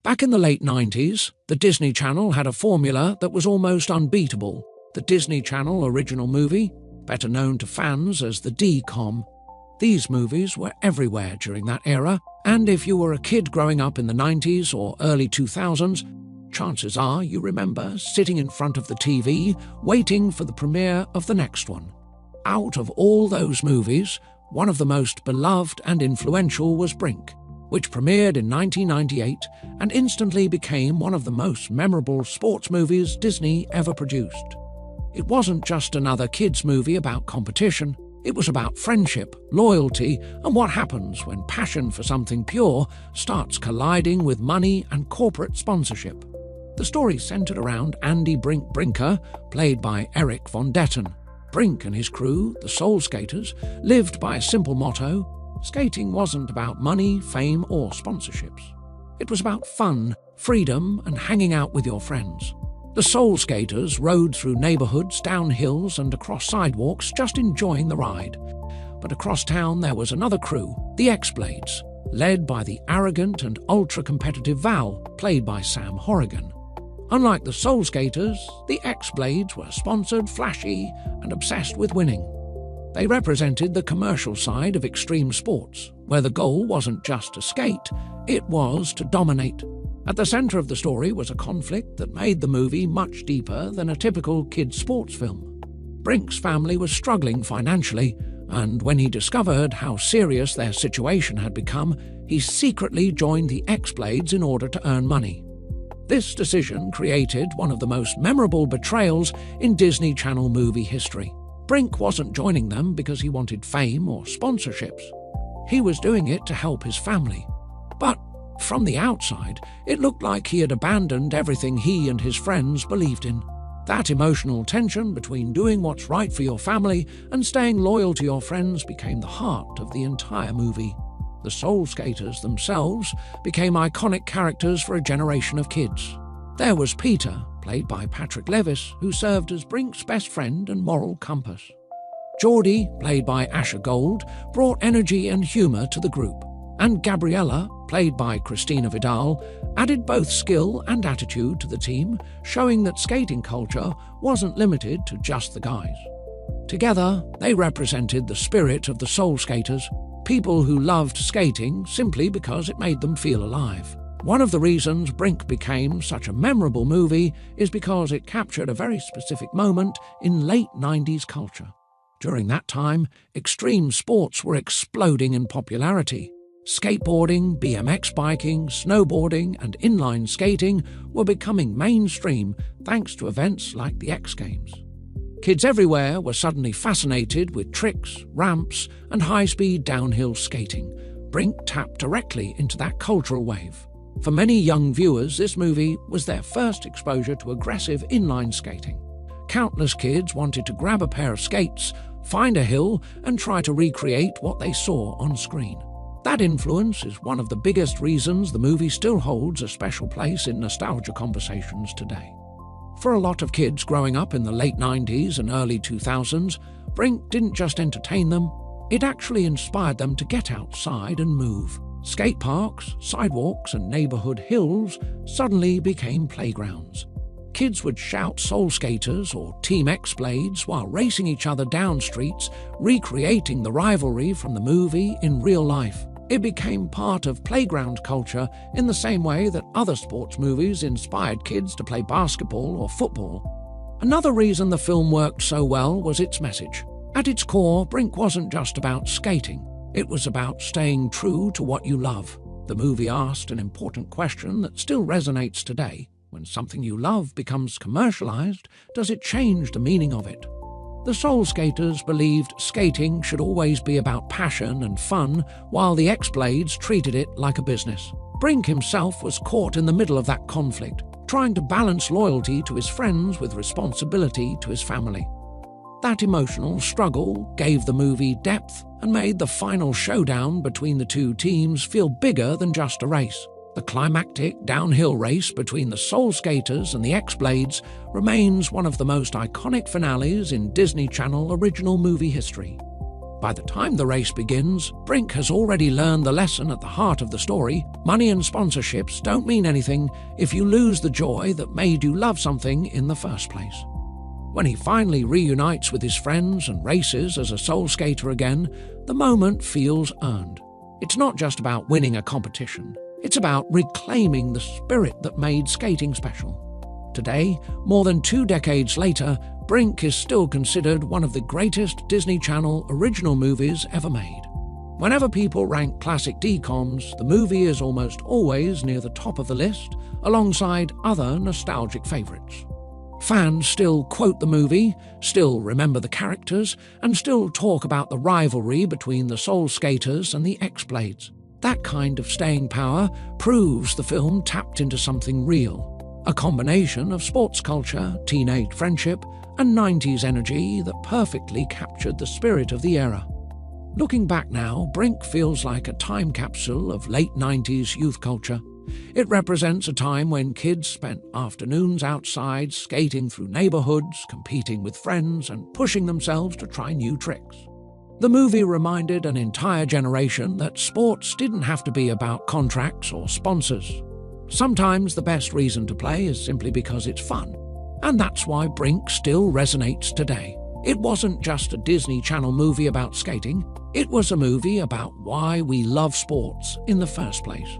Back in the late 90s, the Disney Channel had a formula that was almost unbeatable. The Disney Channel original movie, better known to fans as the DCOM. These movies were everywhere during that era, and if you were a kid growing up in the 90s or early 2000s, chances are you remember sitting in front of the TV waiting for the premiere of the next one. Out of all those movies, one of the most beloved and influential was Brink, which premiered in 1998 and instantly became one of the most memorable sports movies Disney ever produced. It wasn't just another kids' movie about competition. It was about friendship, loyalty, and what happens when passion for something pure starts colliding with money and corporate sponsorship. The story centered around Andy Brinker, played by Eric Von Detten. Brink and his crew, the Soul Skaters, lived by a simple motto: skating wasn't about money, fame, or sponsorships. It was about fun, freedom, and hanging out with your friends. The Soul Skaters rode through neighborhoods, down hills, and across sidewalks, just enjoying the ride. But across town there was another crew, the X-Bladz, led by the arrogant and ultra-competitive Val, played by Sam Horrigan. Unlike the Soul Skaters, the X-Bladz were sponsored, flashy, and obsessed with winning. They represented the commercial side of extreme sports, where the goal wasn't just to skate, it was to dominate. At the center of the story was a conflict that made the movie much deeper than a typical kids' sports film. Brink's family was struggling financially, and when he discovered how serious their situation had become, he secretly joined the X-Bladz in order to earn money. This decision created one of the most memorable betrayals in Disney Channel movie history. Brink wasn't joining them because he wanted fame or sponsorships. He was doing it to help his family. But from the outside, it looked like he had abandoned everything he and his friends believed in. That emotional tension between doing what's right for your family and staying loyal to your friends became the heart of the entire movie. The Soul Skaters themselves became iconic characters for a generation of kids. There was Peter, played by Patrick Levis, who served as Brink's best friend and moral compass. Geordie, played by Asher Gold, brought energy and humor to the group. And Gabriella, played by Christina Vidal, added both skill and attitude to the team, showing that skating culture wasn't limited to just the guys. Together, they represented the spirit of the Soul Skaters, people who loved skating simply because it made them feel alive. One of the reasons Brink became such a memorable movie is because it captured a very specific moment in late 90s culture. During that time, extreme sports were exploding in popularity. Skateboarding, BMX biking, snowboarding, and inline skating were becoming mainstream thanks to events like the X Games. Kids everywhere were suddenly fascinated with tricks, ramps, and high-speed downhill skating. Brink tapped directly into that cultural wave. For many young viewers, this movie was their first exposure to aggressive inline skating. Countless kids wanted to grab a pair of skates, find a hill, and try to recreate what they saw on screen. That influence is one of the biggest reasons the movie still holds a special place in nostalgia conversations today. For a lot of kids growing up in the late 90s and early 2000s, Brink didn't just entertain them, it actually inspired them to get outside and move. Skate parks, sidewalks, and neighborhood hills suddenly became playgrounds. Kids would shout Soul Skaters or Team X-Bladz while racing each other down streets, recreating the rivalry from the movie in real life. It became part of playground culture in the same way that other sports movies inspired kids to play basketball or football. Another reason the film worked so well was its message. At its core, Brink wasn't just about skating. It was about staying true to what you love. The movie asked an important question that still resonates today. When something you love becomes commercialized, does it change the meaning of it? The Soul Skaters believed skating should always be about passion and fun, while the X-Bladz treated it like a business. Brink himself was caught in the middle of that conflict, trying to balance loyalty to his friends with responsibility to his family. That emotional struggle gave the movie depth and made the final showdown between the two teams feel bigger than just a race. The climactic downhill race between the Soul Skaters and the X-Bladz remains one of the most iconic finales in Disney Channel original movie history. By the time the race begins, Brink has already learned the lesson at the heart of the story. Money and sponsorships don't mean anything if you lose the joy that made you love something in the first place. When he finally reunites with his friends and races as a soul skater again, the moment feels earned. It's not just about winning a competition. It's about reclaiming the spirit that made skating special. Today, more than 2 decades later, Brink is still considered one of the greatest Disney Channel original movies ever made. Whenever people rank classic DCOMs, the movie is almost always near the top of the list, alongside other nostalgic favorites. Fans still quote the movie, still remember the characters, and still talk about the rivalry between the Soul Skaters and the X-Bladz. That kind of staying power proves the film tapped into something real. A combination of sports culture, teenage friendship, and 90s energy that perfectly captured the spirit of the era. Looking back now, Brink feels like a time capsule of late 90s youth culture. It represents a time when kids spent afternoons outside, skating through neighborhoods, competing with friends, and pushing themselves to try new tricks. The movie reminded an entire generation that sports didn't have to be about contracts or sponsors. Sometimes the best reason to play is simply because it's fun. And that's why Brink still resonates today. It wasn't just a Disney Channel movie about skating, it was a movie about why we love sports in the first place.